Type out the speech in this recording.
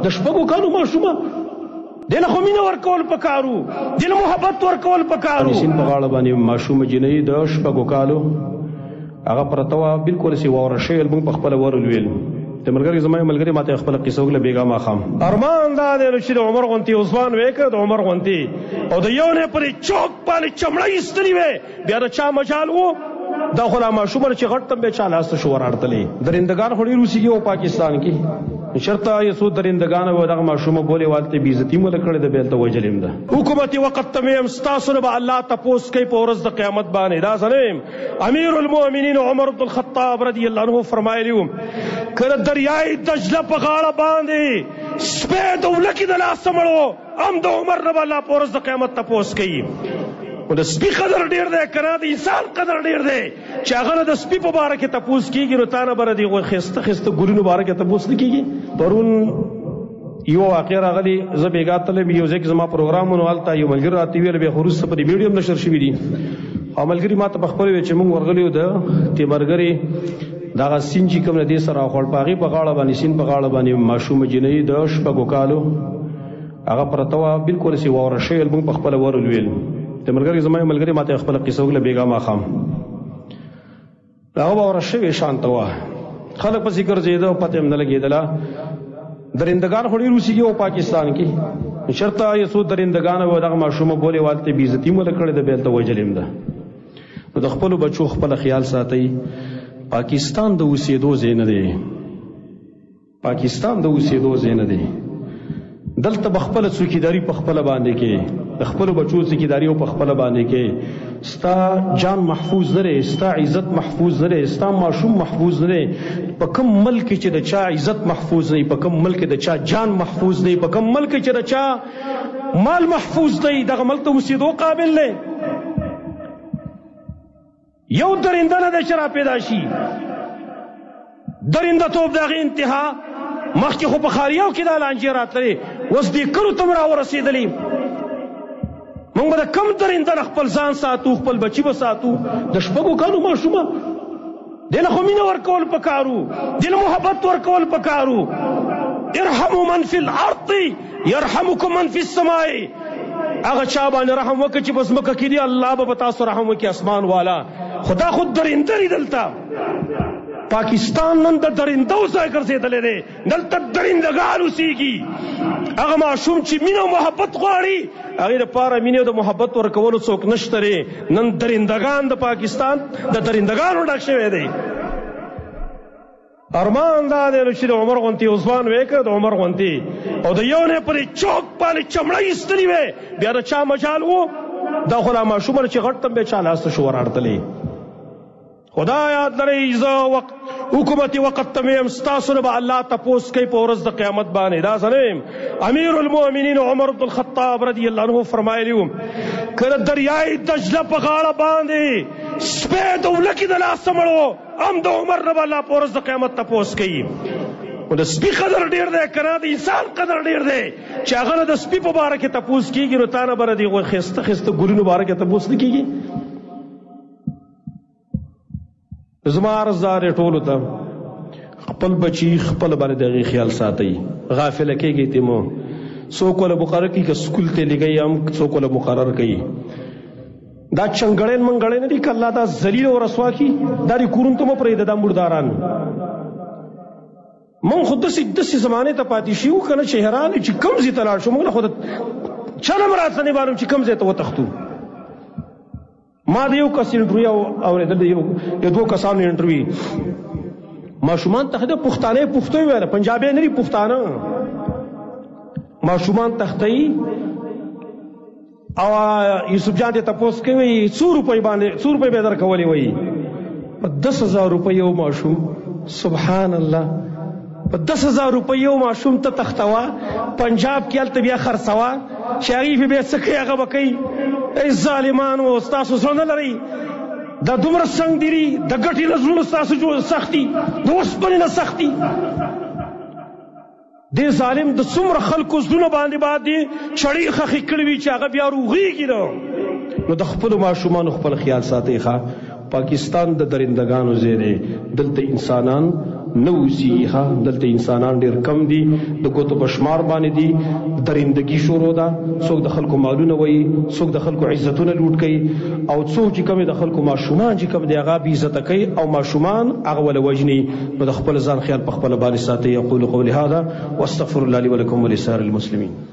د شپږو کالو ماشومه دله خو مینه ورکول پکارو دله محبت ورکول پکارو سین په غاړه باندې ماشومه جنۍ د شپږو کالو هغه پرته وه بالکل چې واوره شوې موږ په خپله ورولویل د ملګري زما یو ملګري ماته خپله قصه وکړه بېګا ماښام ارمان دا دی چې د عمر غوندې عثمان وې که د عمر غوندې او د یو نه پرې چوک باندې چمړه ایستلې وې بیا د چا مجال و دا خو لا ماشومه چې غټ تم بیا چا لاسته شو وراړتلې درندګان خو ډېر اوسېږي او پاکستان کې شرطه یې څو درندګان و دغه ماشومه بولې والته بېعزتي مو کړې ده بیا هلته وجلې ده حکومت وقت ته مې یم ستاسو نه به الله تپوس کوي په ورځ د قیامت باندې دا زه نه یم امیر المؤمنین عمر بن الخطاب رضی الله عنه فرمایلي وو که د دریای دجله په غاړه باندې سپی د ولکې د لاسه مړو هم د عمر نه به الله په ورځ د قیامت تپوس کوي د سپي قدر ډېر دی که نه د انسان قدر ډېر دی چې هغه نه د سپي په باره کې تپوس کېږي نو تا نه به د هغو ښایسته ښایسته ګلونو باره کې تپوس نه کېږي پرون یو واقع راغلی زه بېګا تلم یو ځای کې زما پروګرام و نو هلته یو ملګري راته ویل بیا خو وروسته په دې ویډیو هم نشر شوي دي او ملګري ما ته په خپله ویل چې موږ ورغلي یو د تیمرګرې دغه سیند چې کوم د دې سره راخوړ په هغې په غاړه باندې سیند په غاړه باندې ماشومه جنۍ د شپږو کالو هغه پرته وه بالکل چې واوره شوې موږ په خپله ورولویل د ملګري زما یو ملګري ماته خپله قصه وکړه بېګا ماښام هغه به واوره شوې شانته وه خلک پسې ګرځېده او پته هم نه لګېدله درندګان خو ډېر اوسېږي او پاکستان کې شرطه یې څو درندګان و دغه ماشومه بولې والته بېعزتي مو کړې ده بیا هلته وجلې ده نو د خپلو بچو خپله خیال ساتئ پاکستان د اوسېدو ځای نه دی پاکستان د اوسېدو ځای نه دی دلته به خپله څوکیداري په خپله باندې کې د خپلو بچو څوکیداري په خپله باندې کې ستا جان محفوظ نه دی ستا عزت محفوظ نه دی ستا ماشوم محفوظ نه دی په کوم ملک چې د چا عزت محفوظ نه په کوم ملک د چا جان محفوظ نه په کوم ملک چې د چا مال محفوظ دی دغه ملک ته اوسېدو قابل دی یو درنده نه دی چې را پیدا شي درنده توب د هغې انتها مخکې خو په خاریو کې دا لانجې راتللې اوس دې کلو ته م راورسېدلې موږ به د کم درنده نه خپل ځان ساتو خپل بچي به ساتو د شپږو کالو ماشومه دې له خو مینه ورکول پکارو دې له محبت ورکول پکارو ارحموا من فی الارض یرحمکم من فی السماء هغه چا باندې رحم وکړه چې په ځمکه کې دي الله به په تاسو رحم وکړي اسمان والا خدا خود درنده دی دلته پاکستان نن د درندو ځای ګرځېدلی دی دلته درندګان اوسېږي هغه ماشوم چې مینه او محبت غواړي هغې دپاره مینې او د محبت ورکولو څوک نشته دی نن درندګان د پاکستان د درندګانو ډک شوی دی ارمان دا دی چې د عمر غوندې عثمان وې که د عمر غوندې او د یو نه پرې چوک باندې چمړه ایستلې وې بیا د چا مجال و دا خو لا ماشومه چې غټ تم بیا چا لاسته شو وراړتلې خدا یاد لرئ زه حکومت وقت ته مې یم ستاسو نه به الله تپوس کوي په ورځ د قیامت باندې دا زه نه یم امیر المؤمنین عمر بن الخطاب رضی الله عنه فرمایلي وو که د دریای دجله په غاړه باندې سپی د ولکې د لاسه مړو هم د عمر نه به الله په ورځ د قیامت تپوس کوي د سپي قدر ډېر دی که نه د انسان قدر ډېر دی چې هغه نه د سپي په باره کې تپوس کېږي نو تا نه به د هغو ښایسته ښایسته ګلونو باره کې تپوس نه کېږي زما عرض دا دی ټولو ته خپل بچي خپل باندې د هغې خیال ساتئ غافله کېږئ ترې مو څوک وله مقرر کړي که سکول ته لېږئ هم څوک وله مقرر کوي دا چنګړی منګړی نه دي که الله دا ذلیل او رسوا کړي دا دې کورونو ته مه پرېږده دا مرداران مونږ خو داسې زمانې ته پاتې شوي که نه چې حیران چې کوم ځای ته لاړ شو مونږ له خو د چا نه م راته نه معلوم چې کوم ځای ته وتښتو ما د یو کس انټرویو اورېدل د یو دوو کسانو انټرویو ماشومان تخته پښتانه پښتو ویل پنجابی نه دي پښتانه ماشومان تخته او یوسف جان ته تپوس کوي 100 روپۍ باندې 100 روپۍ به درکولې وایي په 10000 روپۍ یو ماشوم سبحان الله په 10000 روپۍ یو ماشوم ته تختوا پنجاب کې هلته بیا خرڅوا چې هغې به بیا څه کوي هغه به کوي ای ظالمانو ستاسو زړه نه لرئ دا دومره سنګ دي د ګټې نه زړونه ستاسو سخت دي د اوسپنې نه سخت دي دې ظالم د څومره خلکو زړونه باندې چړې خښې کړې وي چې هغه بیا روغېږي نو د خپلو ماشومانو خپل خیال ساتئ ښه پاکستان د درندګانو ځای دی دلته انسانان نه اوسېږي. ښه دلته انسانان ډېر کم دي، د ګوتو په شمار باندې دي، درندګي شروع ده، څوک د خلکو مالونه وایي، څوک د خلکو عزتونه لوټ کوي، او څوک چې کوم د خلکو ماشومان چې کوم دی هغه بې عزته کوي او ماشومان هغه وله وژني. نو د خپل ځان خیال په خپله باندې ساتئ. اقول قولي هذا واستغفر الله لي ولكم ولسائر المسلمين.